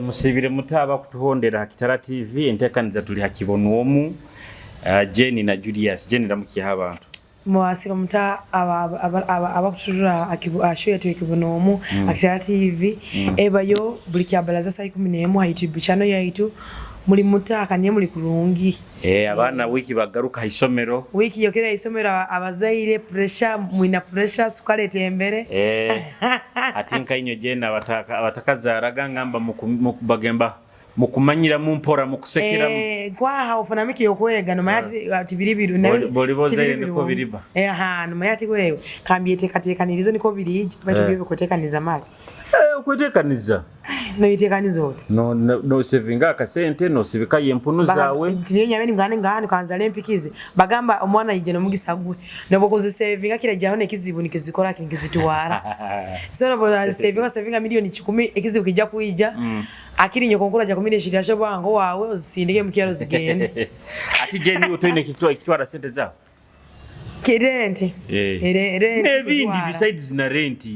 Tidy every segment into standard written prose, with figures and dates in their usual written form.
Musibire mutaba kutuhondera Kitara TV entekaniza tuli hakibonu omu Jenny na Julius Jenny ndamukiye abantu mwasira muta abakuturura ashoya tu ekibonu omu Kitara TV ebayo buli kyabalaza saa 11 YouTube channel yaitu muri mutaka niye muri kurungi abana wiki bagaruka isomero wiki yokera isomero abazaire pressure mwina pressure sukale tembere atinka inyo jena abatakaza ngamba mukubagemba mukumanyira mumpora mukusekera kwa haufana miki yokwega no mayati tibiribiru boliboze niko biriba no mayati kwewe kambiye tekatekanirizo niko birije batubye kutekaniza mali kwetekaniza no yitekanizo no sevinga akasente no sibika yempunu zawe tinyo nyabeni ngane kwanza lempikize bagamba omwana yije no mugisagwe no bokoze sevinga kira jaho nekizibu nikizikora kinizitwara so no boza sevinga milioni 10 ekizibu kijja kuija akiri nyo konkora ja komine shira sho bango wawe uzisindike mukiyaro zigende ati Jenny utoine kitwara sente zawe Rent. Nebindi besides na rent.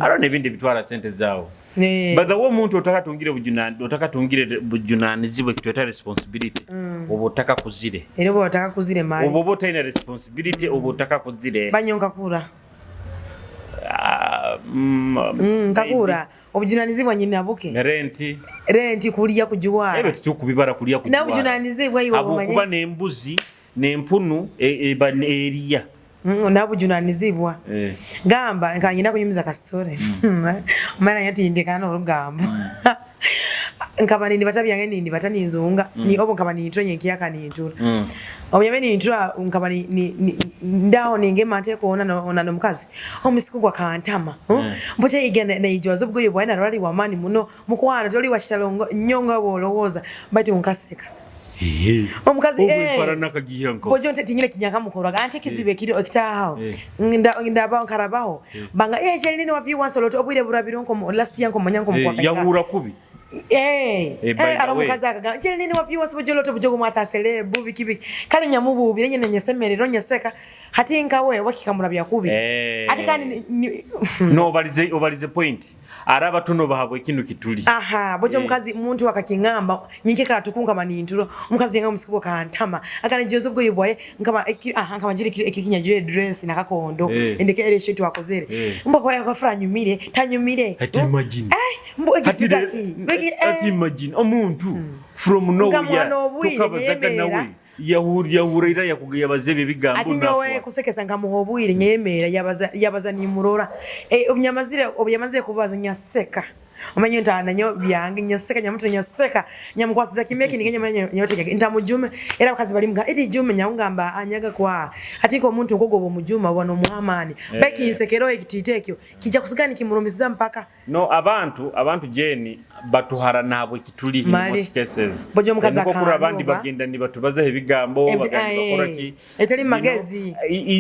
Aro nebindi bitwara sente zao. But the one muntu otaka tungire bujunani zibwe kitweta responsibility. Obotaka kuzire. Ero botaka kuzire mali. Obobota ina responsibility obotaka kuzire. Banyonka kura. Kakura. Obujunani zibwa nyine abuke. Rent kuliya kujuwara. Ebe tukubibara kuliya kujuwara. Na obujunani zibwa yiwo bomanye. Abukuba nembuzi nempunu area nabu junanizibwa gamba nkanyina kunyumiza ka story mara yati indekana urugamba nkabani ndi batabi yange ndi batani nzunga ni obo nkabani nitronye nkiyaka ni ntura omyameni ntura nkabani ni ndao ninge mate ko ona no mukazi omisiku kwa kantama mboche igene na ijozo bwo yobwana rali wa mani muno mukwana toli washitalongo nyonga bolowoza bati unkaseka omukazi bojo ntinyile kinyanga mukora ganti kizibe kiri okitaho ndaba nkarabaho banga je nini wa viewers lot obwire burabironko last yanko manyanko mukwa yawura kubi aramukazi akaga je nini wa viewers bojo lot bojo kumata sele bubi kibi kale nyamubu birenye nyesemerero nyeseka hati nkawe wakikamura byakubi ati kandi no obalize point araba tuno bahabwe kintu kituli bojo mukazi muntu wakakingamba nyinke kala tukunga maninturo mukazi yenga musikubo kantama akane jozo bwo yibwaye nkama jiri kikinya jwe dress nakakondo endeke ere shitu wakozere mbo kwa yakafra nyumire tanyumire ati imagine mbo egifika ki ati imagine omuntu from nowhere tukabazaga nawe yahurira yakugiye bazebe bigambo ati nyowe kusekesa ngamuhobwire nyemera yabaza ni murora obyamaze kubaza nyaseka umenye ntana nyo byange nyaseka nyamuto nyaseka nyamukwasiza kimeki ningenye nyote ntamujume era bakazi bali mga iri jume nyangamba anyaga kwa atiko muntu ngogobo mujuma wano muhamani beki insekero ekititekyo kija kusigani kimurumiza mpaka no abantu Jenny batuhara nabo kituli in most cases bojo mukaza ka kuri abandi bagenda ni batubaza ebigambo bagakora ki etali magezi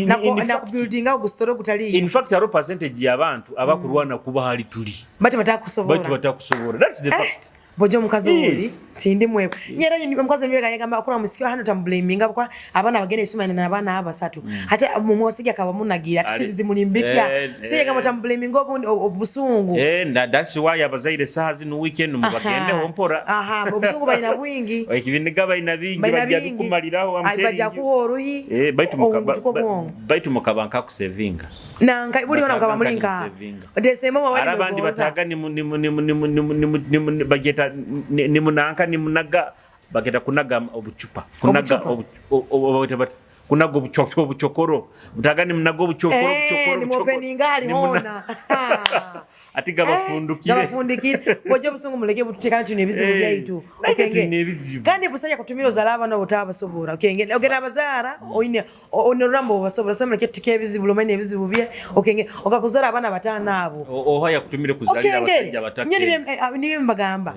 na building au gustoro kutali in fact aro percentage y'abantu abakurwana kuba hali tuli bati batakusobora that's the fact bojo mukazi uri tindi mwe nyera mukazi mwe kayagamba akora musikyo hano tamblaminga kwa abana bagene isumana na abana abasatu hata mumwasiga kaba munagira atifizi zimulimbikia so yega tamblaminga obusungu that's why abazaire sahazi no weekend mubagende hompora obusungu bayina bwingi ekibindiga bayina bingi bajya kumaliraho amteri bajya kuhoruhi baitu mukabanka ku savinga nanga buli ona mukaba mulinka desemo wali arabandi bataga ni bageta ni munanka ni munaga bageta kunaga obuchupa kunaga kunaga obuchokoro mutaga ni munaga obuchokoro ni mopeninga ali hona atiga bafundikire bojo busungu muleke butekana tune bizibu byaitu okenge kandi busaya kutumiro zalaba no butaba sobora okenge ogera bazara oine onorambo basobora samuleke tike bizibu lomene bizibu bye okenge okakuzara abana batana abo ohoya kutumire kuzalira abasajja batake nibe mbagamba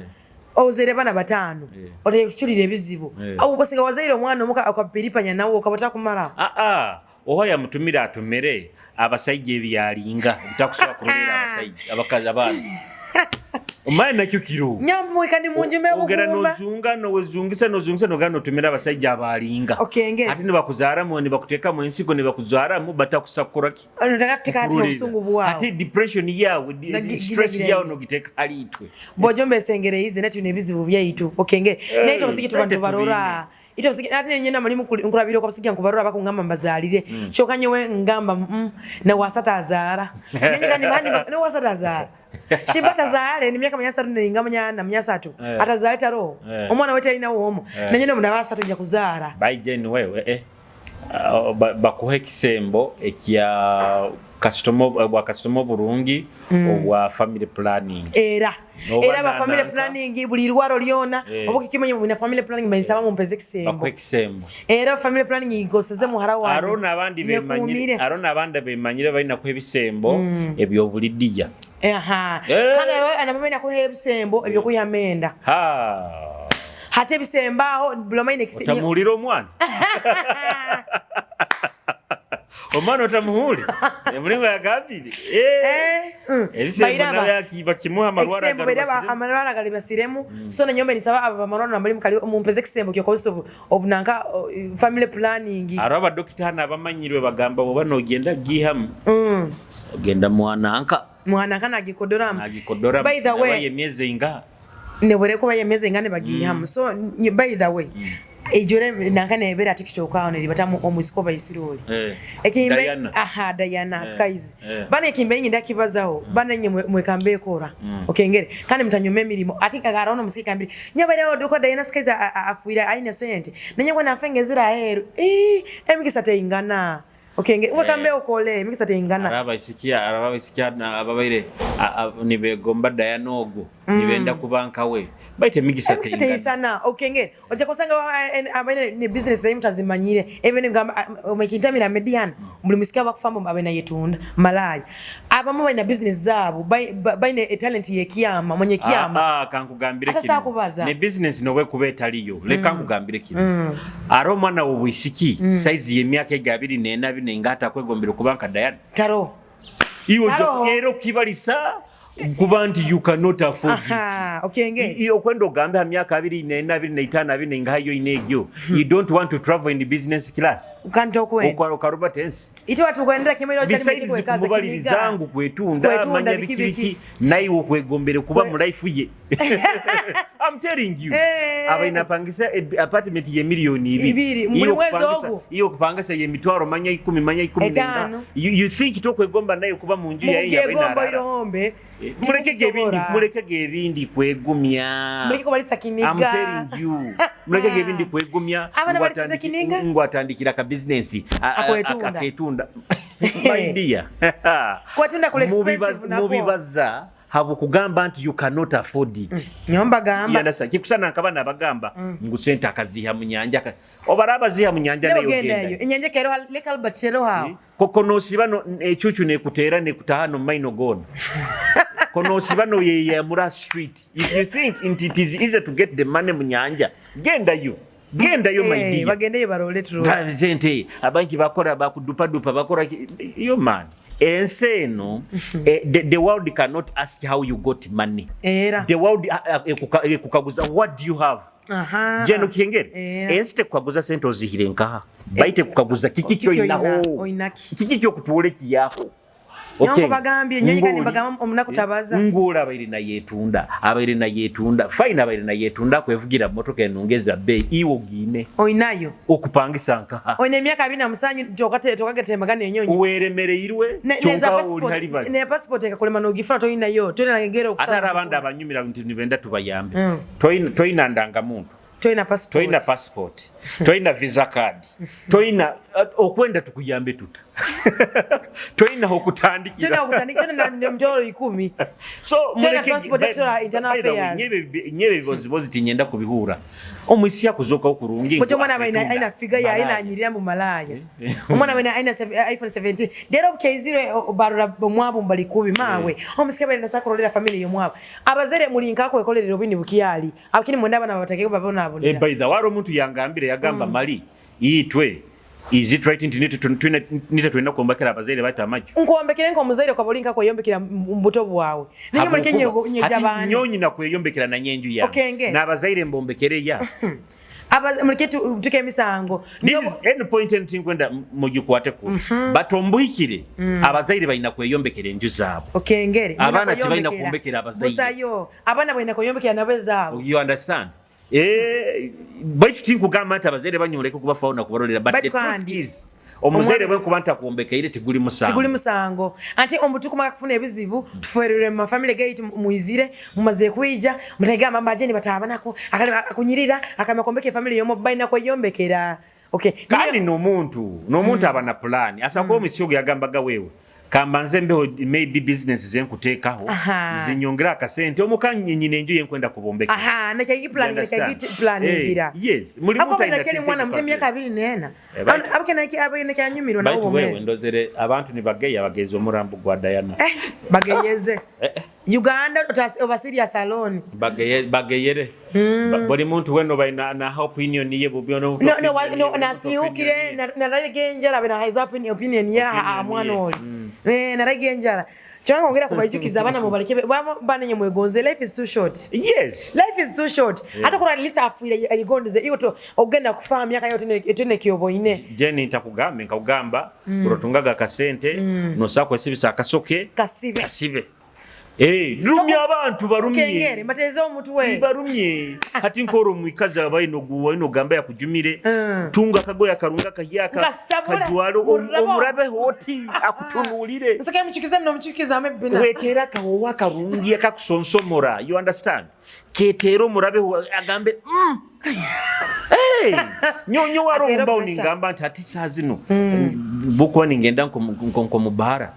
ozere bana batano ote kuchulire bizibu abo basinga wazaire omwana omuka akapiripanya nawo okabata kumara ohoya mutumira atumere abasajja ebyalinga bitakusoba kurera abasajja abakazi abana Omai nakyo kiro. Nyamwe kani munjume bugumba. Ogera nozungisa nogano tumira abasajja abalinga. Okay, ati ne bakuzaara mu ne bakuteka mu ensiko ne bakuzaara mu batakusakuraki. Ndaka tikati obusungu bwawo. Ati depression yawe stress yawe no giteka alitwe. Bojombe sengere hizi nati nebizibu byaitu. Okay, necho musiki bantu barora. Ito musiki ati nyina malimu nkurabiro kwa musiki nkubarora bakungamba mbazalire. Shokanye we ngamba na wasata azara. Nenye kani bani ne wasata azara. Shibata zaale ni myaka myasa runinga manyana myasatu atazale taro omwana wete ina womo nanyene muna basatu nja kuzaara by Jane wewe bakuhe kisembo ekya customer burungi wa family planning era ba family planning buli rwaro liona obuki kimenye mu family planning bayisaba mu mpeze kisembo bakuhe kisembo era family planning igoseze mu harawa arona abandi bemanyire bayina kuhe bisembo ebyo bulidiya kana anamamena kuhe ebisembo ebyo kuyamenda hate bisembaho blomaine kisembo otamulira omwana omwana otamuhuli emulingo yagambire ebisembo nayakiba kimuha amalwala gali basiremu so na nyombe nisaba aba marona mbali mukali mumpeze kisembo kyo koso obunanka family planning araba dokita na abamanyirwe bagamba bo banogenda gihamu ogenda mwananka nagikodora by the way yemyeze inga ne bore ko bayemeze ingane bagihamu so by the way ejore nankane ebera tikitoka ono libatamu omusiko bayisiroli ekimbe Diana skies bana ekimbe nyinda kibazaho bana nye mwekambe ekora okengere kandi mtanyome emirimo ati kagarono musika mbiri nyabere odoko Diana skies afuira aina sente nanye kwa nafengezira heru emikisa teingana okenge mwekambe okole mikisa teingana araba isikia na ababaire nibegomba Diana ogo nibenda kubanka we baite migisa teingana okenge oje kosanga abane ne business zayi mutazimanyire ebene ngamba omekintamira median muri musika bakufamba abena yetunda malaya abamu bana business zabo baine talent yekiyama mwenye kiyama kankugambire kino ne business nowe kubeta liyo le kankugambire kino aro mwana obwisiki size yemyaka egabiri nena ngata kwegombere kubanka Diana taro iyo ero kibalisa kubanti you cannot afford okenge iyo kwendo gambe ha myaka 2 ngayo inegyo you don't want to travel in the business class ukanto kwenda ukaruba tense ito watu kwenda kimero cyane muri kaza kubali zangu kwetunda manya bikibiki nayi okwegombere kuba mu life ye I'm telling you aba inapangisa apartment ye milioni 2 muri mwezi ogu iyo kupangisa ye mitwaro manya 10 manya 10 you think to kwegomba nayo kuba mu nju ya ina muleke gebindi kwegumya muleke kubalisa kiniga I'm telling you muleke gebindi kwegumya ngwatandikira ka business aketunda my dear kwatunda kule expensive nako mubibaza habu kugamba nti you cannot afford it nyomba gamba yanasa kikusana nkabana abagamba ngusenta akaziha mu nyanja obaraba ziha mu nyanja nayo genda inyanja kero lekal bachero ha kono sibano echuchu ne kutera ne kutahano maino gone kono sibano ye mura street if you think it is easy to get the money mu nyanja genda you my dear bagende barole tro sente abanki bakora bakudupa bakora yo man enseno the world cannot ask how you got money the world kukaguza what do you have jeno kingere enste kukaguza sente ozihire nka baite kukaguza kikikyo inaho kikikyo kutule kiyako okay bagambye nyenga ni bagamba omuna kutabaza ngula abaire na yetunda fine abaire na yetunda kwevugira motoka enongeza bei iwo gine oinayo okupangisa nka oine myaka 250 tokagete magane enyonyi uweremere irwe chonka uli haliba ne passport ekakolema no gifara to inayo tone nagengera okusaba atara abanda abanyumira nibenda tubayambe toina ndanga muntu toina passport toina visa card toina okwenda tukuyambe tuta toina okutandikira na mjoro 10 so tena passport internal affairs nyebe bozi tinyenda kubihura omwisi kuzoka okurungi ko mwana baina aina figa ya aina anyirira mu malaya omwana baina aina iPhone 17 dero K0 barura bomwabo mbali kubi mawe omusikebe na sakorolera family yo mwabo abazere mulinka ko ekolera obini bukiyali akini mwenda bana batakeko babona by the waro muntu yangambire yagamba mali itwe Is it right nti tuina kuombekera abazaire bata amaju nkuombekera nko muzaire kwa bolinka kweyombekera mbuto bwawe ninyo muleke nyejabana nyonyi na kweyombekera na nyenju ya na abazaire mbombekere ya muleke tuke misango this is any point anything kwenda mugikwate ku batombuikire abazaire baina kweyombekera enju zabo okengere abana tibaina kuombekera abazaire musayo abana baina kweyombekera nabezabo you understand baitu tinkugamba nti abazaire banyoleka kuba fauna kubarolera but the truth is omuzaire bwe kubanta kuombekera tiguli musango anti ombutukuma kufuna ebizibu tuferere mu family gate muizire mumaze kuija mutega mamba jeni batabanako akali akunyirira akamakombeke family yomo baina kweyombekera okay kandi no muntu abana plan asako omisyogo yagambaga wewe kambanze mbeho maybe business zenkuteekaho zinyongera akasente omukanye nyine enju yenkwenda kubombeka nakagi plan ngira yes muri muntu ayina mwana mtemya kabiri nena abake anyumirwa nawo wewe ndozere abantu ni bageya bagezo murambu gwa Diana bageyeze Uganda over Syria salon bageyere bali muntu weno baina na opinion ye bubyono no na siukire na ragenjara bina his opinion ya mwana oli na ragenjara cyangwa ngera kubayijukiza abana mubaleke bana nye mwegonze life is too short yes life is too short hata kura lisa afire ayigondeze iyo to ogenda kufahamu myaka yote etene kiyobo ine jeni ntakugambe nkagamba urotungaga kasente no sako esibisa akasoke kasibe rumya abantu barumye kengere matezo omuntu we barumye hati nkoro mwikazi abayino guwa ino gamba ya kujumire tunga kagoya karunga kahiyaka kajwalo omurabe hoti akutunulire nsaka muchikiza mno muchikiza amebina wetera kawo karungi akakusonsomora you understand ketero murabe agambe nyonyo waromba uningamba ntati chazino bukwa ningenda nko mubara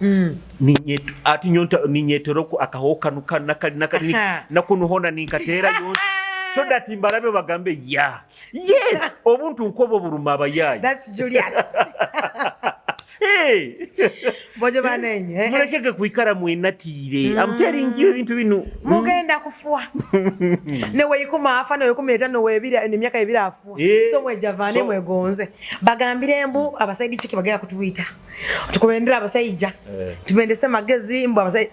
ninyetu ati nyonta ninyeteroko akahoka nukana nakali nakunuhona ninkatera yose so that imbarabe bagambe yes obuntu nkobo buruma abayayi that's Julius bojo banenye mulekeke kuikara mwinatire I'm telling you into bino mugenda kufua ne weyikuma afa no yekumeta no webira ni myaka ebira afua so mwejavane mwegonze bagambire embu abasaidi chiki bagaya kutuwita tukubendera abasaija tubendese magezi mbu abasaidi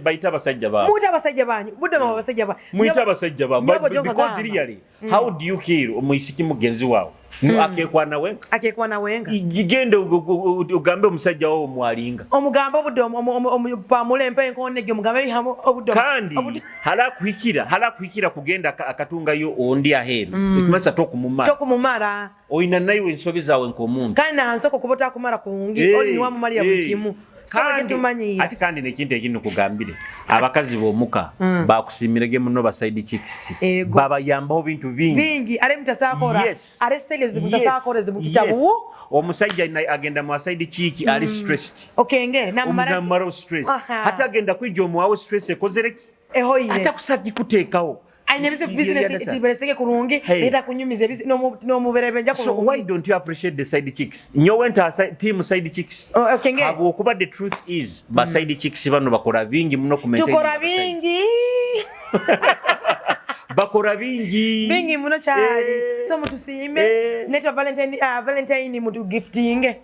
baita abasaija ba muta abasaija banyu budde mu abasaija ba muita abasaija ba because really how do you hear omuyisiki mugenzi wawe akekwa na wenga igende ugambe omusajja wo mwalinga omugamba obudde pamulempe enkone gyo mugambe bihamo obudde kandi halakuhikira kugenda akatunga yo ondi aheru ekimasa tokumumara oina nayo ensobi zawe nkomuntu kandi nansoko kubota kumara kungi oli ni wamu Maria bukimu ati kandi nekintu ekino kugambire abakazi bomuka bakusimirege muno ba side chicks baba yambaho bintu bingi ale mtasakora ale stegeze mtasakora ze mukitabu omusajja agenda mu side chick ali stressed okenge namara stress hata agenda kwijjo mu stress ekozereki ehoyire hata kusagi kuteekawo aine business itibereseke kurungi leta kunyumize no muberebenja kurungi so why don't you appreciate the side chicks nyo wenta team side chicks okenge abo kuba the truth is ba side chicks bano bakora bingi muno kumete tukora bingi bakora bingi muno cyari so mutusime neto valentine mutu gifting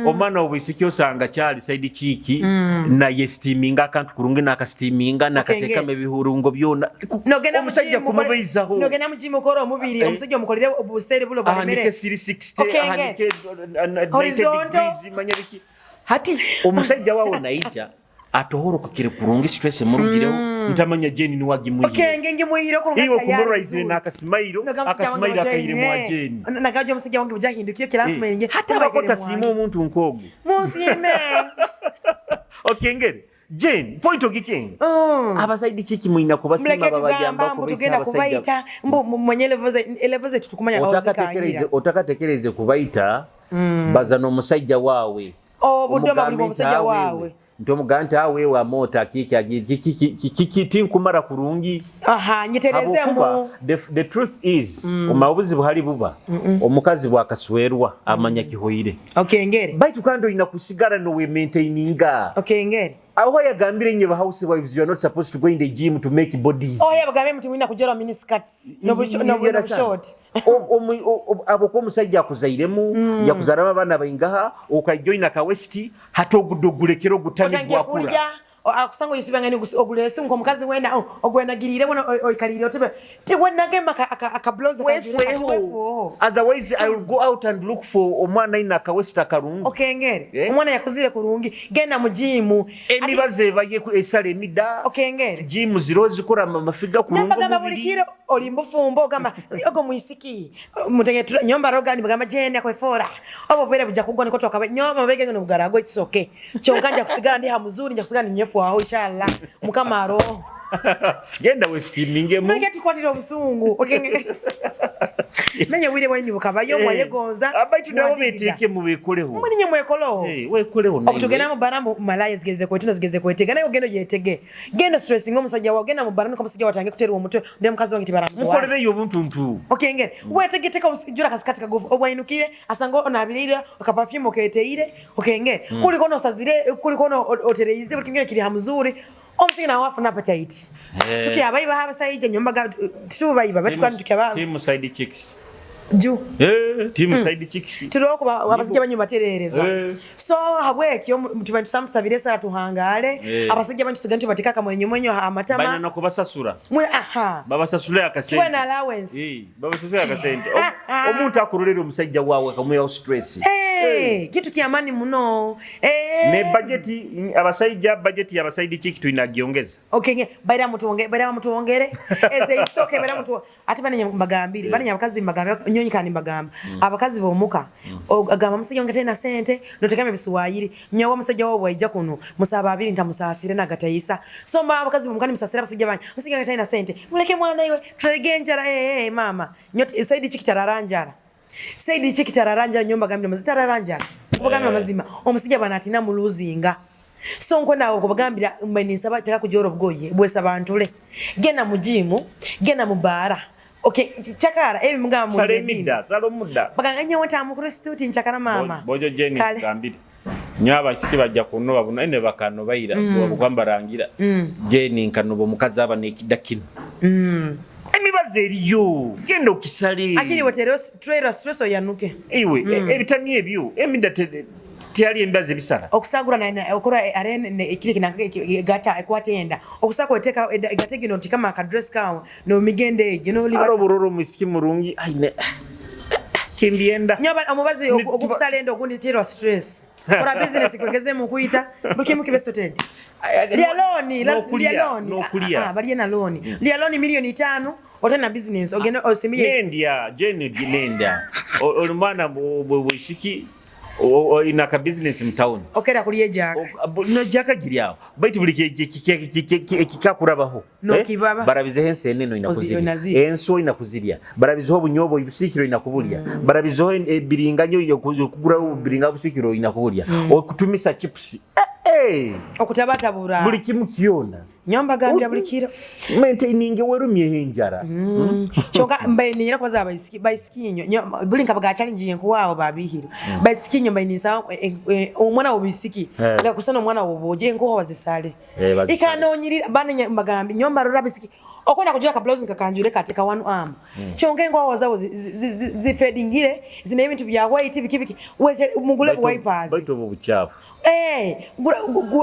omana obisikyo sanga cyari side chiki na yestiminga akantu kurungi na akasitiminga na kateka mebihurungo byona nogena omusajja kumubizaho nogena mujimo koro mubiri omusajja omukolere obustere bulo balemere anike 360 anike horizontal manyabiki hati omusajja wawo naija atohoro kakire kurungi stress murugireho ntamanya jeni ni wagi muhiro okenge muhiro kurunga iyo kumurize na akasimairo akahire mu ajeni nagaje omusajja wange bujahindukiye kilasmenge hata bakota simo omuntu nkogo musime okengere Jane point ogiking abasaidi chiki muina kubasima babajamba ko tugenda kubaita mbo mwenye level tutukumanya kawo otakatekereze kubaita bazano musajja wawe obudoma buli musajja wawe ntomuganta awe wa mota kiki kumara kurungi nyitereze mu the truth is omabuzi buhali buba omukazi bwakaswerwa amanya kihoire okengere baitu kando ina kusigara no we maintaininga okengere aho yagambire nye housewives you are not supposed to go in the gym to make bodies. Yabagambye mtu wina kujora miniskirts no short. Abo ko musajja akuzairemu yakuzarama abana bayingaha okajoina ka westi hatogudogulekero gutamigwa kula. Akusango yisibanga ni ogulese ngo mukazi wenda ogwena girire bona oikalire otebe ti wena gema aka blouse wefu. Otherwise I will go out and look for omwana ina ka westa karungi. Okay ngere omwana yakuzire kurungi genda mu gym emibaze baye ku esale mida. Okay ngere gym zirozi kora mafiga kurungi nyamba bulikiro olimbo fumbo gamba ogo muisiki mutege nyomba roga ni bagamba jenda ko efora obo bere buja kugwa niko toka nyoma bege ngo bugarago it's okay chonganja kusigana ndi hamuzuri nja kusigana nyefu aho inshallah mukamaro genda we steaming mu ngeti kwatira obusungu okay menye wire wanyu bukabayo mwayegonza abaitu dawo beteke mu bekoleho mwe ninye mwekolo wekoleho nayo okutugena mu barambo malaya zigeze kwetuna zigeze kwetega nayo gendo yetege gendo stressing omusajja wa genda mu barambo ko musajja watange kuterwa omutwe ndi mukazi wange tibarambo mukolere yo buntu okay ngene wetege teka usijura kasikati kagofu obwainukiye asango onabirira akaperfume oketeire okay ngene kuli kono sazire kuli kono otereize buli kimwe kiri hamuzuri omusina wafu na appetite tukiabayiba habasayije nyombaga tubayiba batukana tukiaba team side chicks ju team side chicks turoko abasije banyu baterereza so habweki mutubantu samusabire sara tuhangale abasije bantu tugantu batikaka mwenyo amatama bana no kubasasura mwe aha babasasura akasente twana allowance babasasura akasente omuntu akurulira omusajja wawe kamuya stress kitu kiamani muno ne budget abasajja budget ya baside chick tuinagiongeza okay baira mutu ongere eze isoke baira mutu ati bane mbagambiri bane abakazi mbagambira nyonyi kandi mbagamba abakazi bomuka agamba musajja ngate na sente notekame bisuwayiri nyawa musajja wo bwajja kuno musaba abiri ntamusasire na gatayisa so mba abakazi bomukani musasira basajja banye musajja ngate na sente muleke mwana iwe tulegenjara mama nyoti side chick tararanjara Saidi chiki tararanja nyomba gambira mazitararanja kubagambira mazima omusijja banatina mu luzinga so nko nawo kubagambira mbanisaba tera kujoro bgoye bwesa bantule gena mu jimu gena mu bara okay chakara ebi mugamu salemida salomudda baganganya wata mu kristuti nchakara mama bojo jeni gambira nyaba siki bajja kuno babuna ene bakano bayira bwambarangira jeni nkanobo mukazi aba nekidakino emibaze eriyo genda okisale akiri woteros trailer stress oyanuke iwe ebitani ebyo emida tiali embaze bisala okusagura na okora arene kile kinanga gata ekwatenda okusako eteka gategi noti kama ka dress gown no migende no libata arobororo musiki murungi aine kimbienda nyaba omubazi okusalenda okundi trailer stress ora business kwegeze mu kuita bukimuke besotendi lialoni bali na loni lialoni milioni 5 otana business ogenda osimiye ndia jeni nenda olumana bwishiki ina ka business in town okera kuliye jaka no jaka giriawo baitu buli kikakurabaho barabize hense neno inakuzirya enso inakuzirya barabizo bunyobo ibisikiro inakubulya barabizo ebiringanyo yokugura ubiringa busikiro inakubulya okutumisa chips okutabata bura buli kimu kiona nyamba gambira buli kiro maintaining werumye henjara choka mbaini yira kwaza bayisikinyo buli nkabaga challenge yenkuwawo babihiro bayisikinyo mbaini sa omwana obisiki la kusana omwana oboje ngo wazisale ikanonyirira bane mbagambi nyomba rora bisiki okona kujja ka blouse nkakanjure katika one arm chonge ngo wazawo zifedingire zina ibintu bya white bikibiki mugule wipers baito buchafu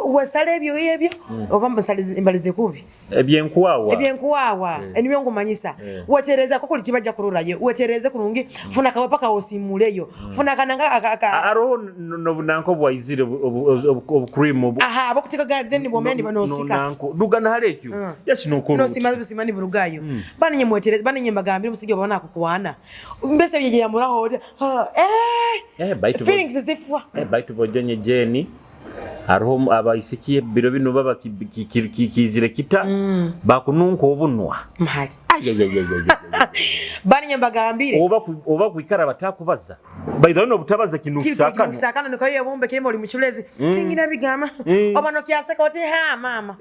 wasale ebyo obamba sale mbalize kubi ebyenkuwawa eniwe Kumanyisa watereza koko litibaja kururayo watereze kurungi funa kawa paka osimuleyo funa kananga aro no bunanko bwayizire cream aha abakutika garden bomendi banosika dugana halekyo yashino kono no simani burugayo bani nyemwetereze bani nyembagambira musige babona kukwana mbese yeje yamuraho baito feelings zifwa baito bojenye jeni hariho abayisikiye biro bino baba kizire kita bakununko obunwa mahali bani nyembagambire oba kwikara batakubaza baidha no butabaza kinukisakano niko yebombe kemo oli muchulezi tingina bigama obano kyasaka oti ha mama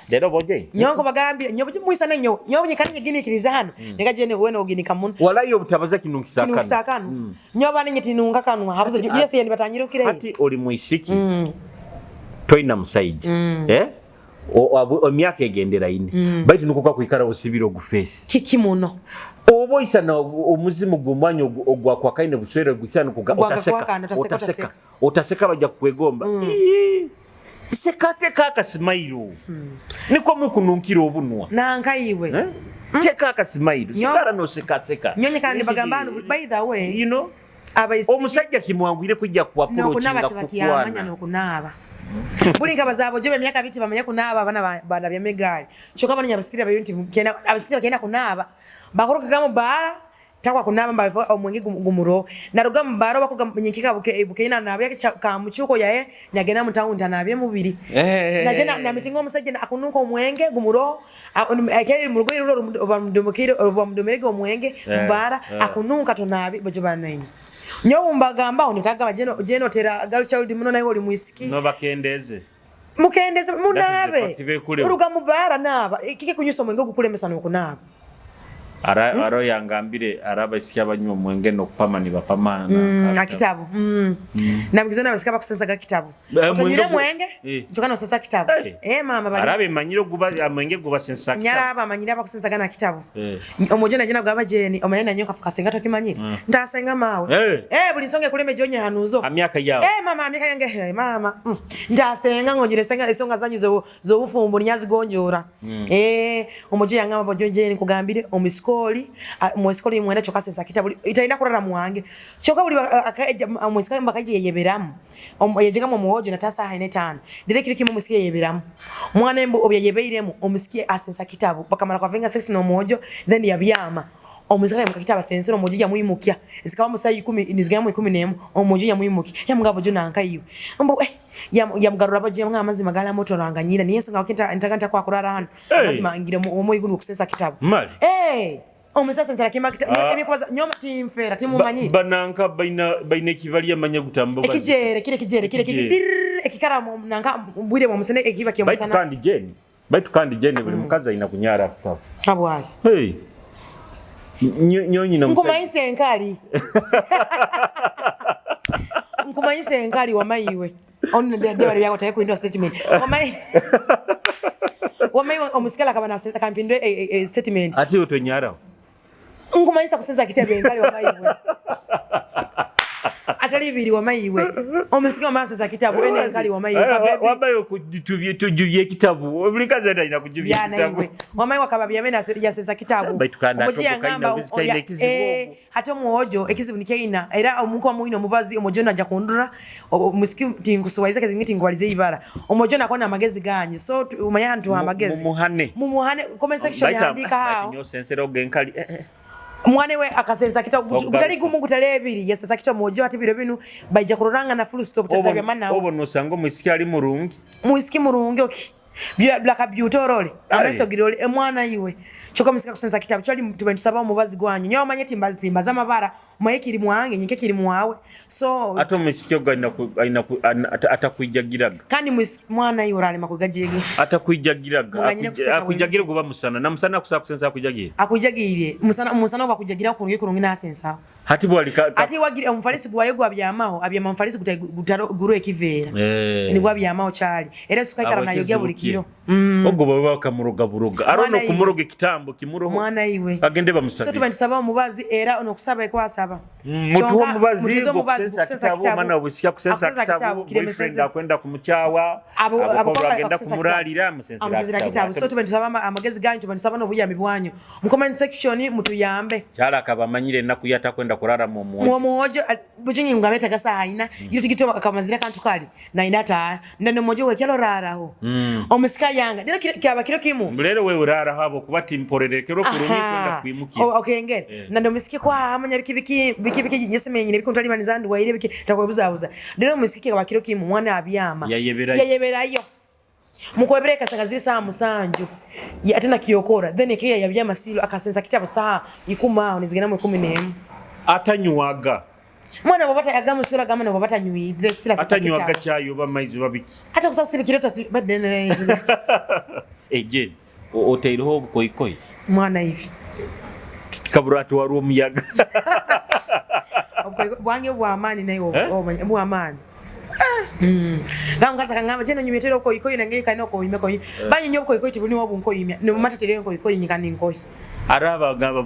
dero boje nyongo bagambira nyobo muisa nenyo nyobo nyikanye gini kiriza hano nigajene wena ogini kamun wala yo butabaza kinukisakano nyoba ninyi tinunga kanwa habuze yese yeni batanyiro kire ati oli muisiki toina musaiji emyaka egendera ine baitu nuko kwikara osibiro gu face kiki muno oboisa na omuzimu gumwanyo ogwa kwa kaine buswere gucyana kuga otaseka bajya kwegomba sekate kaka smile niko mukununkira obunwa nankayiwe teka kaka smile sigara no seka nyonye kandi bagambano by the way you know omusajja kimwangwire kujja ku approach nga kunaba bulinga bazabo jobe myaka biti bamanya kunaba bana bya megali choka banya abasikira bayunti kena abasikira kena kunaba bakoroka gamo bara takwa kunaba mbava omwenge gumuro naruga mbaro bakuga nyinkika bukena nabye ka muchuko yae nyagena mutawunda nabye mubiri najena na mitingo musajja akunuka omwenge gumuro akeri murugo iruro bamdomeke omwenge mbara akunuka tonabi bojoba nanyi nyo mbagamba onitaga jeno tera girl child muno nayo oli muisiki no bakendeze mukendeze munabe uruga mubara naba kike kunyuso mwenge gukulemesa no kunaba aro yangambire araba isya banywa mwenge no kupamani bapamana akitabu namgizana basikaba kusensa ga kitabu otanyire mwenge jokana sensa kitabu mama bali arabe manyiro guba mwenge guba sensa kitabu nyaraba manyira bakusensa ga na kitabu omojena jena gaba jeni omayena nyoka fukasenga tokimanyire ndasenga mawe buli songe kuleme jonye hanuzo amyaka yawo mama amyaka yange mama ndasenga ngojire senga isonga zanyu zo bufumbo nyazi gonjora omoje yangama bojonje kugambire omisko mwesikoli mwenda choka sensa kitabu itaenda kurara muwange choka buli mwesikoli mbakaje yeberamu yejega mu muhojo na tasa haine tano dire kiri kimu musikie yeberamu mwana embo obyeyebeiremu omusikie asensa kitabu bakamara kwa venga sex no muhojo then yabyama omusikie mukakitaba sensero mujija muyimukia zikawa musayi 10 nizigamo 11 omujija muyimukia yamugabo jona ankayiwe mbo yamugarura baje mwamazi magala moto ranganyira niye songa wakita ntakanta kwa kurara hano lazima ngire omoyigunu kusensa kitabu omusasa nsala kima kitabu ebikwaza nyoma timfera timumanyi bananka baina kivali amanya gutambo ekijere kile ekikara nanka bwire mu musene ekiba kyemusana baitu kandi jeni buli mukaza ina kunyara kitabu abwayi nyonyi na Kumanyisa enkali Kumanyisa enkali wamayiwe on the day bali yako kuindoa statement wamayi omusikala kabana kampindwe statement ati otonyara Kumanyisa kusenza kitabu enkali wamayiwe atali biri wamayiwe omusikala mansa kitabu ene enkali wamayiwe wabayo kujuvye kitabu obulikaza nda ina kujuvye kitabu wamayi wakababya mena yasenza kitabu omujiyangamba hata muojo ekizibunike ina era omuntu amuino mubazi omujona aja kundura musiki tingusuwaiza kezingiti ngwalize ibara omujona kona magezi ganyu so umanya hantu amagezi mumuhane comment section yaandika hao nyo sensero genkali mwane we akasenza kitabu gutali gumu gutalebiri yesesa kitabu mojo ati biro binu baija kururanga na full stop tatabya mana obo Musango musiki ali murungi oki black beauty orole ameso girole mwana iwe choko musika kusenza kitabu chali 27 mubazi gwanyu nyo manye timba za mabara mwekiri mwange nyike kiri mwawe so ato musiki ogana atakwijagiraga kandi mwana iwe rali makugajege atakwijagiraga akujagira kuba musana na musana kusenza akujagire musana bakujagira kurungi kurungi na sensa hati wagire omufalisi gwaye gwabyamaho abyama omufalisi gutaro ekivera ni gwabyamaho chali era sukaikara nayo gya bulikiro ogo baba kamuroga buroga arono kumuroga kitambo kimuroho mwana iwe agende bamusaba so tubandisaba mubazi era onokusaba ekwasaba mutu wo mubazi kusenza kitabu mana obusya kusenza kitabu kiremeseza kwenda kumukyawa abo bagenda kumuralira musenza kitabu so tubandisaba amagezi ganyu tubandisaba no buyambi bwanyu mu comment section mutuyambe cyala akabamanyire naku yata kwenda kurara mu mojo bujingi ngameta gasa haina yutigito akamazira kantu kali na inata ndane mojo wekelo raraho omusika yanga dira kyaba kiro kimu mbulere we urara habo kubati mporereke ro kurumi kwenda kwimukia okay ngere nando musiki kwa amanya biki nyesemenye ne bikontali manizandi waire biki takwebuzabuza dira musiki kwa kiro kimu mwana abyama yayeberayo mukobereka sangazisa saa musanju atena kiyokora then ekeya yabyama silo akasenza kitabu saa ikuma onizigena mu 11 atanyuwaga mwana babata yagamu sura gama no babata nywi the stila sasa atanyuwaga cyayo bamaizi babiki hata kusaba kirota badene again oteiro koikoi mwana hivi kaburatu waru muyaga bwange bwa amani nayo bwa amani Gamukaza kangamba jeno nyimetero ko ikoyi nange kaino ko imeko yi. Banyi nyobko ikoyi tibuni wabu nko yimya. No matatere ko ikoyi nyikani nkoyi. Araba gaba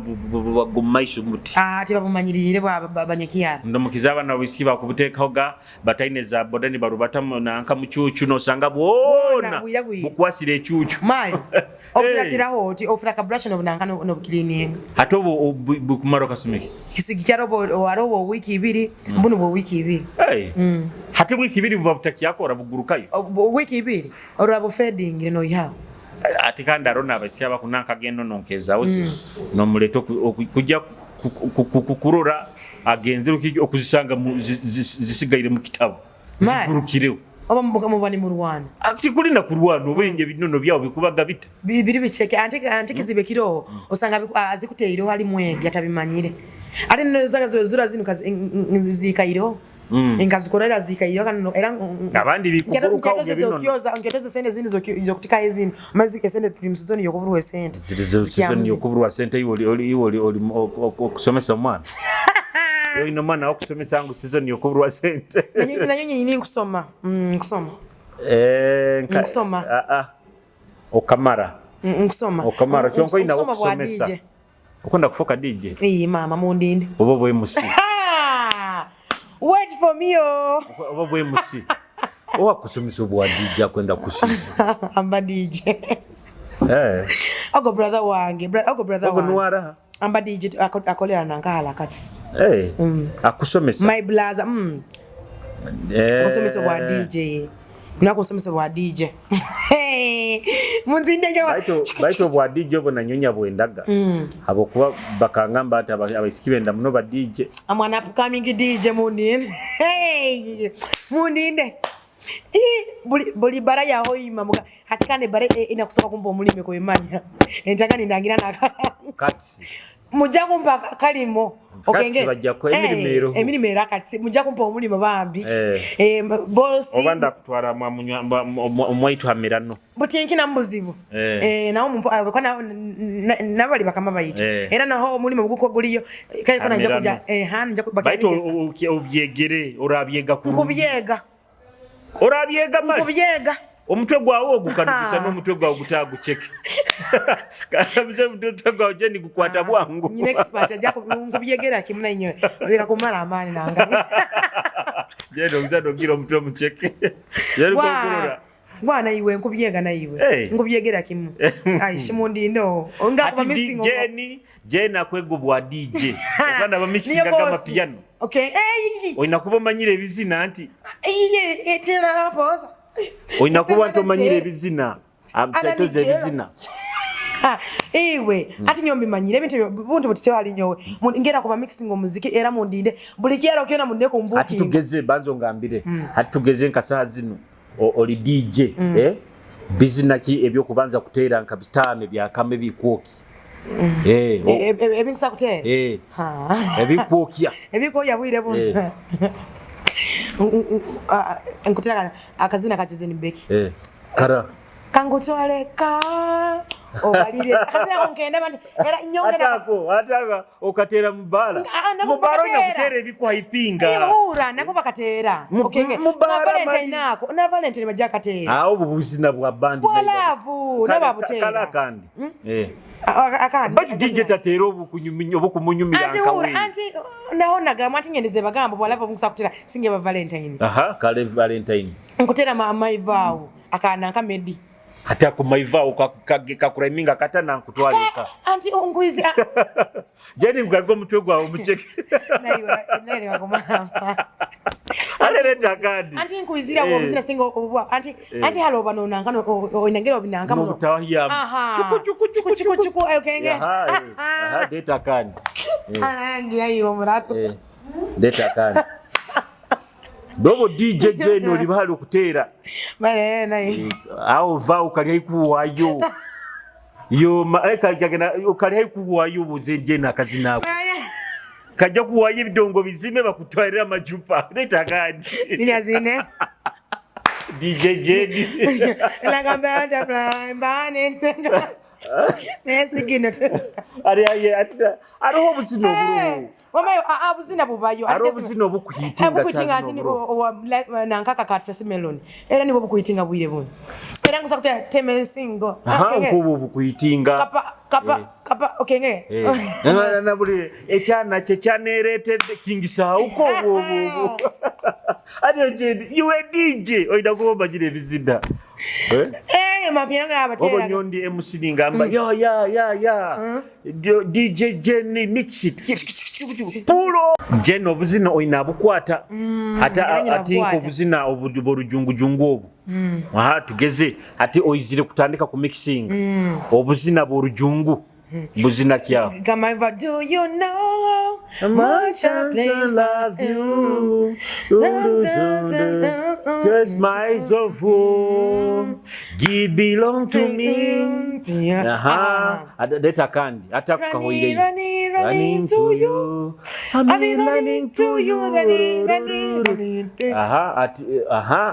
gumaishu muti. Tiba bumanyirire banyekiyara. Ndomukizaba na wisiba kubuteka hoga bataineza bodani barubata na anka mucucu no sanga bona. Bukwasire cucu. Mali. Ofulatira hoti ofulaka brush no bunanga no cleaning. Hatobo bukumaro kasumiki. Kisigikaro warobo wiki 2 mbunu bo wiki 2. Hey. Hati wiki 2 bubutaki yako orabugurukayo. Wiki 2 orabo feeding no yaho. Atikanda rona abasya bakunanka gendo nonkeza ose no muleto kujja kukurura agenze okuzisanga zisigaire mu kitabo zigurukireho oba mubani mu Rwanda akikulina ku Rwanda obenge binono byawo bikubaga bita biri bicheke anti kizibe kiro osanga azikuteiro hali mwege atabimanyire ate nozanga zozura zinuka zikairo Inkazikorera zikairo kana era abandi bikuguruka ubyo binono ngetoze sente zindi zo kutika ezini mazi esente tuli msizoni yokuburwa sente zizoni yokuburwa sente iwo okusomesa mwana yo ino mana okusomesa ngo season yokuburwa sente nanyonye ini kusoma kusoma okamara okamara chonko ina okusomesa ukonda kufoka DJ mama mundinde obo MC wait for me obo MC owa kusomesa obwa DJ kwenda kusisa amba DJ ogo brother wange ogo nwara amba DJ akolera nankala kati akusomesa my blaza kusomesa wa DJ nakusomesa wa DJ munzinde nyawa baito bwa DJ obo nanyonya bwendaga abo kuba bakangamba ati abasikibenda muno ba DJ amwana upcoming DJ mundinde buli bara yaho imamuka hatikane bare inakusoka kumba mulime ko imanya entagani ndangira naka kati mujja kumpa kalimo okenge bajja ko emirimero akati mujja kumpa omulimo bambi boss obanda kutwara omwaitu amirano butinki na mbuzibu nawo mumpo abakona nabali bakama bayitu era naho omulimo guko guliyo kai kona nja kuja nja baito obyegere orabyega ku kubyega orabyega mali kubyega omutwe gwawo ogukanukisa n'omutwe gwawo gutagucheke kabize mutwe gwawo je ni gukwata bwangu ni expert ajja kubyegera kimuna inyo bika kumala amani nanga je ndo ngiro omutwe mucheke yari kukurura bwana iwe nkubyega na iwe ngubyegera kimu shimundi ndo onga kwa missing je na kwego bwa DJ okanda ba mixing kama piano oina kuba manyire bizina anti etera poza oina kuba ntomanyire bizina amsetoze bizina ewe ati nyombi manyire ebintu buntu butite ali nyowe ngera kuba mixing omuziki era mundinde buli kiero kiona munde ko mbuki ati tugeze banzo ngambire ati tugeze nkasaa zino oli DJ bizina ki ebyo kubanza kuteera nkabitame bya kame bikoki ebinkusa kutera ebikokia ebikoya bwire bu nkutera akazina kachuzeni beki kara kangutwaleka obalire akazina konkenda bandi era nyongera ataka okatera mubara ina kutera ebikwa ipinga ura nako bakatera okenge na Valentine majja katera obubuzina bwa bandi bwalavu nababutera kala kandi akandi but DJ tatero obukumunyumira akawe anti naona gama ati nyendeze bagambo bwalavu mukusa kutera singe ba Valentine kale Valentine nkutera maivao akana kamedi hata kumaiva ukakuraminga kata na kutwalika anti onguizi jeni ngwago mutwe gwa umucheke naiwe wakomama aleleta kandi anti nguizira wo bizina singo obwa anti halo bano nangano oinengero obinanga muno mutawahia chuku ayokenge data kandi ngira yiwo murato data kandi Dobo DJ Jeno libali okutera. Bale nayi. Aho va ukali kuwayo. Yo maeka jagena ukali kuwayo buze Jena kazina. Kajja kuwaye bidongo bizime bakutwarira amajupa. Leta gani? Nini azine? DJ Jedi. La gamba da mbane. nesigino ariho obuzina obululu omayo abuzina bubayo ariho obuzina obukuhitinga nankaka katramelon era nibo bukuhitinga bwire buno era ngusa kutya temensingo nkubu bukuhitinga kapa okenge na buli ekyana kyaneretedde kingisa uko bobo adiyo je you a DJ oida kuba jire ebizina mapyanga abatera obo nyondi MC ngamba ya DJ Jenny mix it pulo Jenny obuzina oina bukwata ati obuzina oburujungu obu tugeze ati oyizire kutandika ku mixing obuzina borujungu buzina kya kama do you know how much I love you just my soul give belong to me data kandi hata kukahoire running to you I'm running to you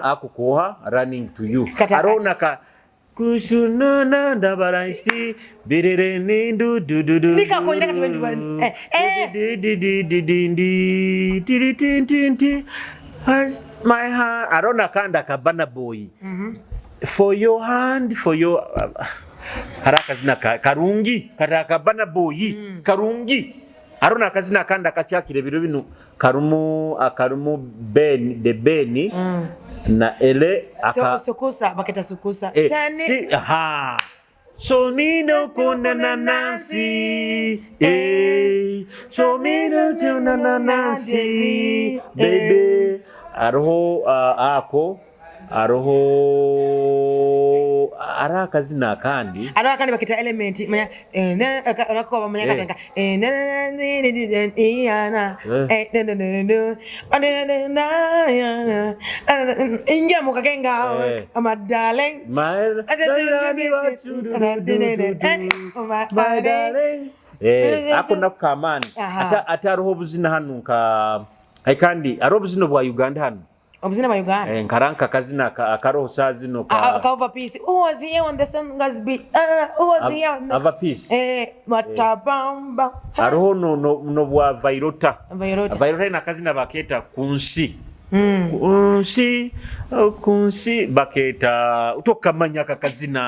akukoha running to you arona ka kushununa ndabaraisti birereni du nika koira kati wendu my heart arona kanda kabana boy for your hand for your haraka zina karungi kataka bana boy karungi arona kazina kanda kachakire biro bino karumu ben de beni na ele sokusa baketa sokusa tane so mino kuna nanasi so mino tuna nanasi baby aroho aroho araka zina kandi bakita element manya nakoba manya katanga inja mukakenga my darling my darling akona kamani ata aroho buzina hanuka kandi aroho buzina bwa Uganda hanu obuzina ba Uganda nkaranka kazina akaroho sazino ka over piece who was here on the song was be who was here on the over piece matabamba aroho no bwa vairota ina kazina baketa kunsi kunsi baketa utokamanya kakazina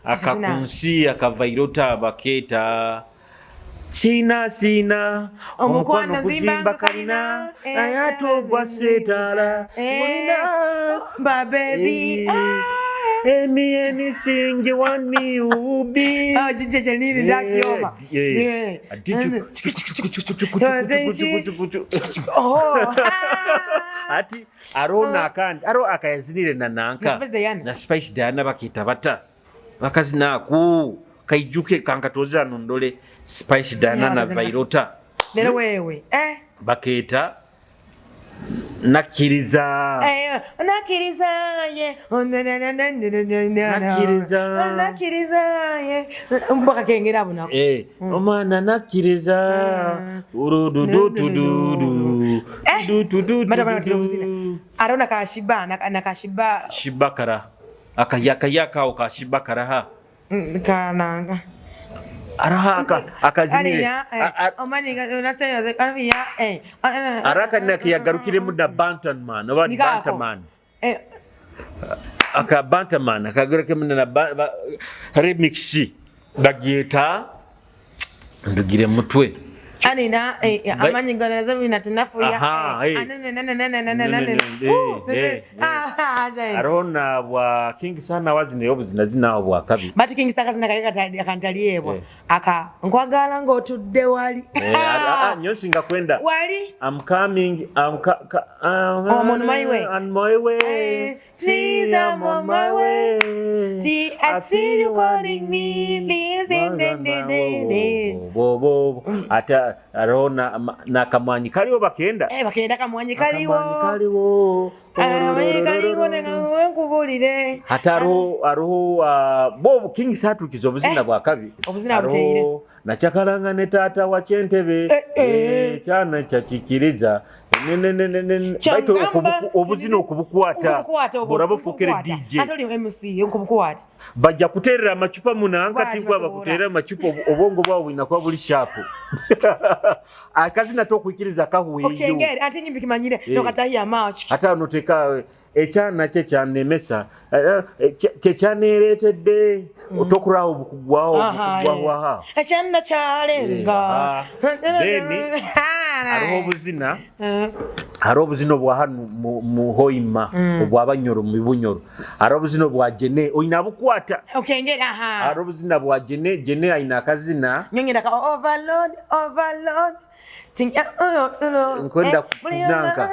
akakunsi akavairota baketa sina omukwana zimba kalina ayato bwasetala ba baby anything you want me to be jeje nini ndakioma ati arona kandi aro akayazinire nananka na Spice Diana bakita bata bakazina ku kaijuke kankatoza nondole Spice Diana na Vairota lero wewe baketa nakiriza ye nakiriza ye mbaka kengera bunako omwana nakiriza urududududu madama tirobusina arona kashiba nakashiba shibakara akayaka okashibakara ha kananga arahaka akazinire omani unasema afia araka nakiyagarukire muda bantanman oba bantaman bantaman akagarukire muda remix bageta ndugire mutwe anina amanyi nganaza bina tunafu ya arona bwa King sana wazine obuzina zina bwa kabi but King Saka zina akantaliebwa aka nkwagala ngotudde wali nyonsinga kwenda wali I'm coming I'm on my way please I'm on my way I see you calling me listen ata arona na kamwanyi kaliwo bakenda bakenda kamwanyi kaliwo nkubulire aroho bobu King satukiza obuzina bwa kabi aroho nachakalanga ne tata wa Chentebe cyana cyakikiriza baito obuzina okubukwata borabo fukere DJ atoli MC okubukwata bajja kuterera amacupa munanga tigwa bakuterera amacupa obongo bwa wina kwa buli shapu akazina to kuikiriza kahuwe yo okengere ati nyimbi kimanyire nokatahiya match ata noteka ekyana kye kyanemesa kyechaneretedde otokurawo bukugwaho ekyana kyalenga hariho obuzina obwa hanu mu Hoima obw'abanyoro mu Bunyoro hariho obuzina obwa Jene oyina bukwata okengere hariho obuzina bwa Jene ayina akazina nyongera ka overload nkwenda kunanka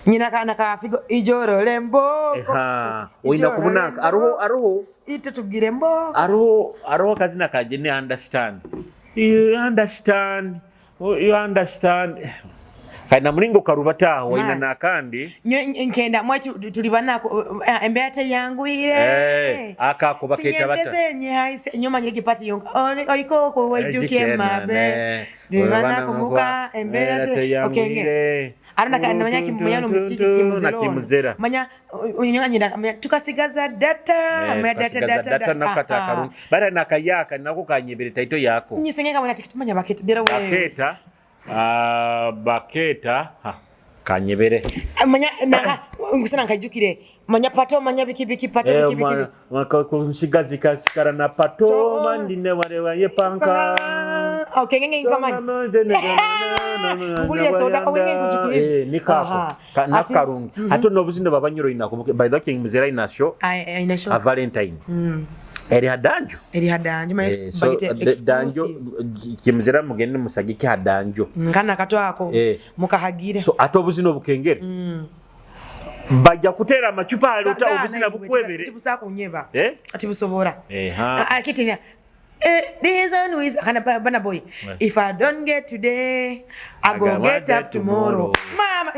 nyina kana kafigo ijoro lemboko oyina kubunanka aroho ite tugire mboko aroho kazina ka Jene you understand kana mulingo karubata waina nakandi nkenda mwachi tulibanako embete yangu ile akako baketa bata tinyezenye haise nyoma nyige pati yonga oiko ko wejuke mabe dibanako muka embete okenge arana kana manyaki muyano musikiki kimuzero manya unyonga nyina tukasigaza data nakata karun bara nakayaka nako kanyebere taito yako nyisengeka mwana tikitumanya baketa dera we baketa kanyebere manya na ngusana nkajukire manya pato manya biki pato biki kunsigazi kasikara na pato mandine wale yepanka okay ngenge kama ngulire soda owenge kujukiriza nikako nakarungi hato nobuzinde babanyoro inakubuke by the king muzera ina show a valentine eri hadanjo bagite danjo kimuzera mugende musagike hadanjo ngana kato ako mukahagire so atobuzino bukengere bajja kutera amacupa alota obuzina bukwebere tibusa kunyeba ati busobora akitinya this one is kana bana boy if I don't get today I go get up tomorrow mama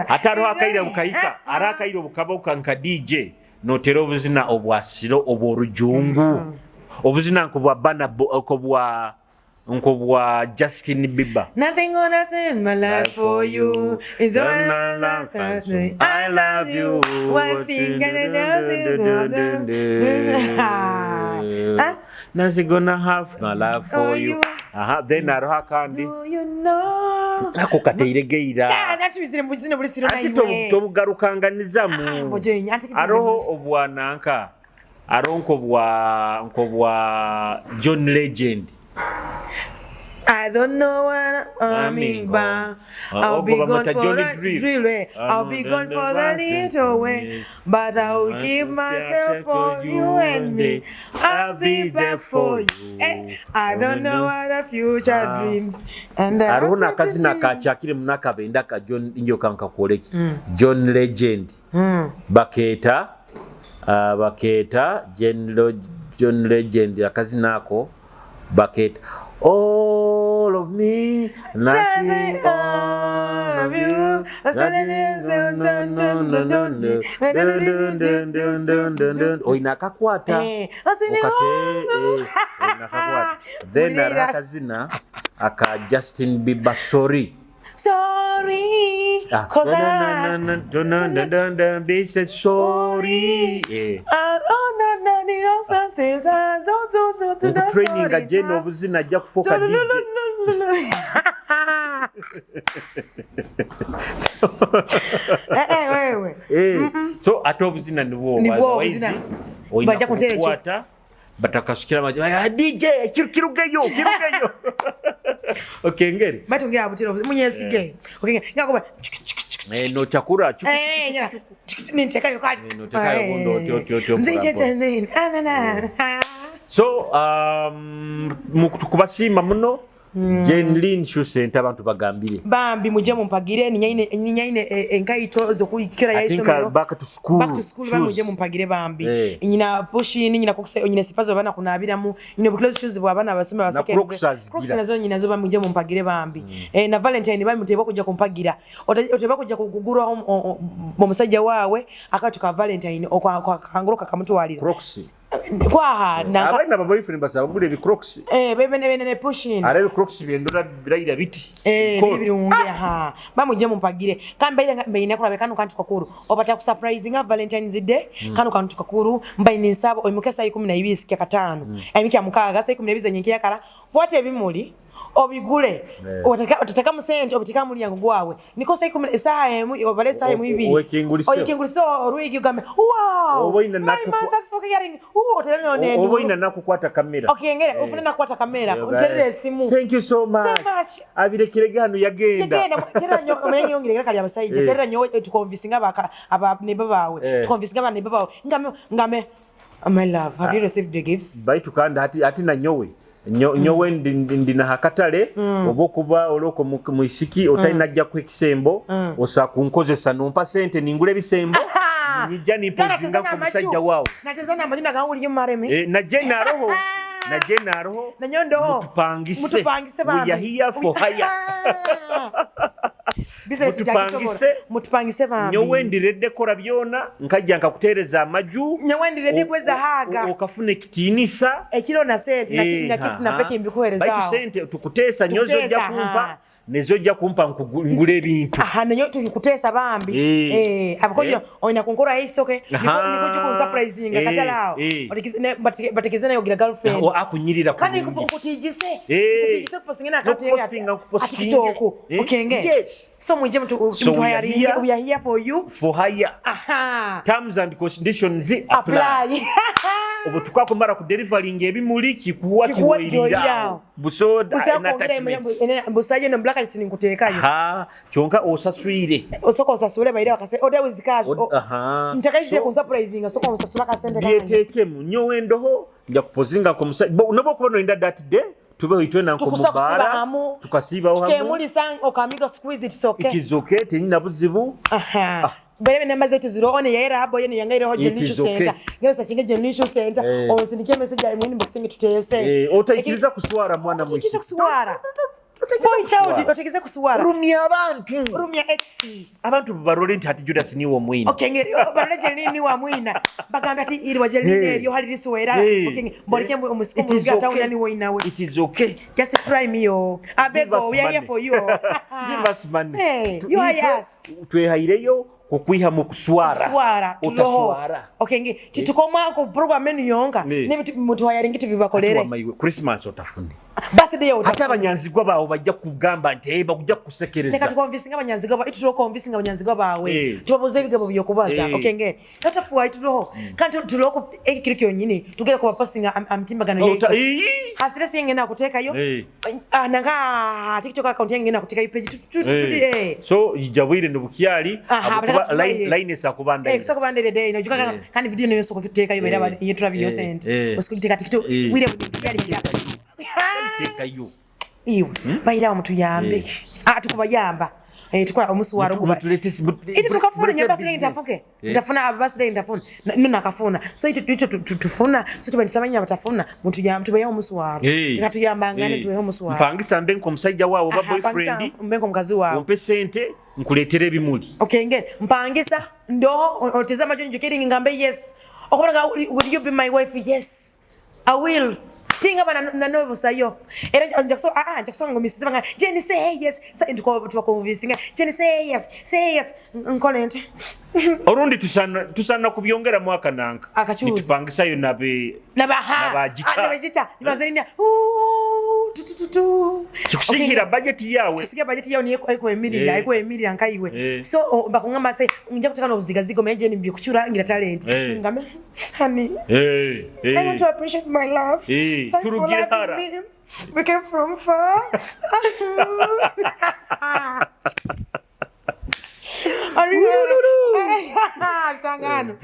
ataro akaira bukaika arakaira bukaba ukanka DJ notero obuzina obwasiro oborujungu obuzina nkobwa bana nkobwa Justin Bieber nothing on us in my life for you is all I love you one single nothing gonna have my love for you then aroha kandi do you know ako kateiregeira kana tubizire mbuzine buri siro nayo ati tobugarukanganizamu aroho obwananka aronko bwa John Legend I don't know what I mean, but I'll be gone for the drill way. I'll be gone for the little way, but I will give myself for you and me. I'll be back for you. I don't know what the future dreams. And aruna kazina kachakire munaka benda ka John injo kanka koleki John Legend baketa John Legend akazina ako baketa all of me nothing all of you oinakakwata then arakazina aka Justin Bieber sorry cause they said sorry training again obuzina ajja kufoka DJ so atobuzina niwo obuzina bajja kuterecha batakashikira maji DJ kirugeyo okengere batongera abutiro munyesige okenge ngakuba no chakura nintekayo kali nintekayo ndo nzije so mukutukubasimba muno Jenlin Shusenta abantu bagambire bambi muje mumpagire ninyaine enkaito zo kuyikira yaisomero back to school bamuje mumpagire bambi nyina pushi nyina kokse nyina sipazo bana kunabiramu nyina close shoes bwana basome baseke crocs nazo nyina zo bamuje mumpagire bambi na Valentine bambi muteba kujja kumpagira oteba kujja kugugurwa mu musajja wawe akatuka Valentine okwa kangoroka kamutwalira crocs kwaha nanga abaina boyfriend basa bagule bi crocs bene pushing arabe crocs byendora birayira biti birungi aha bamuje mumpagire kambe mbayina kulabe kanu kantu kakuru obata ku surprising a Valentine's Day kanu kantu kakuru mbayina nsabo oyimukesa 12 sikia 5 emikya mukaga sa 12 nyenkiya kala pote bimuli obigule otataka musente obitika muri yangu gwawe niko sai kumene saha obale saha mu ibiri oyekingulise orwigi ugambe wow oboina nako thanks for hearing otelene nene oboina nako kwata kamera okay ngere ufuna nakwata kamera unterere simu thank you so much abirekirege hano yagenda tera nyo menye yongire kali abasaije tera nyo tukonvisinga aba neighbor bawe tukonvisinga aba neighbor bawe ngame my love have you received the gifts baitu kanda ati na nyowe nyowe ndina hakatale obokuba oloko muisiki otainajja ku ekisembo osa kunkozesa nompa sente ningule bisembo nijja nipozinga ku musajja wawo natezana amajina gawuli yo mareme na jena roho na nyondo mutupangise we are here for hire mutupangise bambi nyowe ndiredde kora byona nkajja nkakutereza amaju nyowe ndiredde kweza haga okafune kitinisa ekiro na sente na kisi na peke mbikuhereza baitu sente tukutesa nyozo jja kumpa nezo jja kumpa ngule bintu nanyo tukutesa bambi abakojo oina kunkora isoke niko ku surprising katalao batikizana yogira girlfriend akunyirira ku kandi kutijise kuposingina katenga atitoku okenge so muje mtu hiring we are here for hire terms and conditions apply obutukako mara ku delivering ebimuli kikuwa kiwirira busoda na attachments busaje no black list ninkuteekayo chonka osaswire osoko osasule bayira wakase ode wizikash ntakaize ku surprising soko osasula ka sente kanje yeteke munyo endoho nja kupozinga ko musaje nobo kono inda that day tube uitwe na ko mubara tukasiba ho hamu kemuli sang okamiga squeeze it is okay tenyina buzibu bere namba zetu ziro one yaira habo yene yangaire ho generation center ngeza kinge generation center onsindikie message ayi mwini boxing tutese otaikiriza kuswara mwana mwishi kuswara boy child otakize kuswara rumya abantu rumya x abantu barole nti ati Judas niwo mwina okay ngeri barole jeni ni wa mwina bagamba ati iri wa jeni neryo hali liswera okay mbolike umusiko mu gata una ni wo inawe it is okay just try me yo abego we are here for you give us money you are yes twehaireyo kokwiha mu kuswara utaswara okay ngi titukoma ko program enu yonga nibi mutu wayaringi tibibakolere Christmas otafune birthday yo hata abanyanzigwa bawo bajja kugamba nti bajja kusekereza neka tukonvisinga abanyanzigwa ba ituro konvisinga abanyanzigwa bawe tubabuze bigabo byokubaza okay nge hata fuwa ituro kanti tuloko ekiriki yonyine tugera ku posting amtimbagano yetu hasire singena kuteka yo nanga TikTok account yengena kuteka yo page so ijabwire ndubukyali line sakubanda sakubanda the day no jukaka kandi video nayo soko kuteka yo bera yetu radio sent usikuteka TikTok wire bukyali teka yo iwe bayira omuntu yambe tukubayamba tukora omusuwaro kuba iti tukafuna nyabasile intafuke ndafuna abasile intafuna nuna kafuna so ito tufuna so tubandisabanya batafuna muntu yambe tubaya omusuwaro ikatuyamba ngane tuwe omusuwaro mpangisa mbenko musajja wawo ba boyfriend mbenko mkazi wawo umpe sente nkuletere bimuli okay nge mpangisa ndo otezama jonjo kidding ngambe yes okubanga will you be my wife yes I will tinga bana na no busayo era njakso ngo misisi banga Jenny say yes say ndiko tubakonvisinga Jenny say yes nkolente orundi tusana kubyongera mwaka nanka nitupangisa yo nabajita nibazenia kusigira budget yawe kusigira budget yawe niyo eko emirira nkaiwe so bakungamba say nje kutakana obuzigazigo meje nimbi kuchura ngira talent ngame honey I want to appreciate my love thanks for loving me we came from far Sangano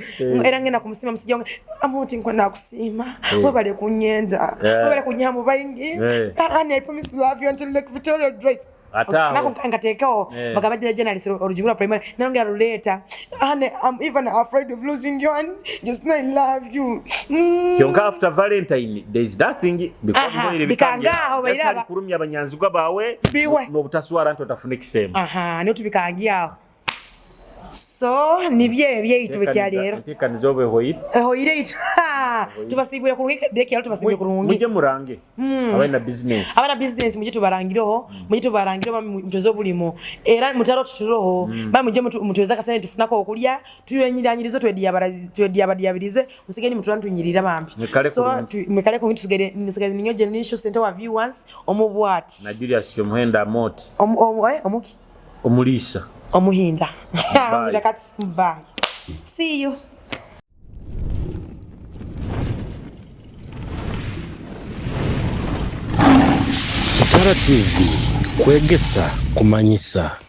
era ngena kumusima msijonge amuti nkwenda kusima webale kunyenda webale kunyamu bayingi I promise to love you until like Victoria Drake nako ngatekao bakabadira journalist orujugura primary nanongera later and I'm even afraid of losing you and just I love you kyonka after Valentine there is that thing because mwere bikangaho bayiraba kurumya abanyanzugwa bawe no butaswara nto tafune kisema niyo tubikangiaho So nivye itubekya lero Tika njobe hoyire tubasibwe ku deke yalo tubasibwe ku rungi muje murange abana business muje tubarangireho mutozo bulimo era mutaro tuturoho ba muje mutuweza kasane tufunako okulya tuyenyiranyirizo twediabadiabirize musigeni muturantunyirira bambi so mekale ko ntusigere ninyo generation center wa viewers omubwati na Julius Chomuhenda Moti omuki omulisa omuhinda bye. See you. Kitara TV, Kwegesa, Kumanyisa.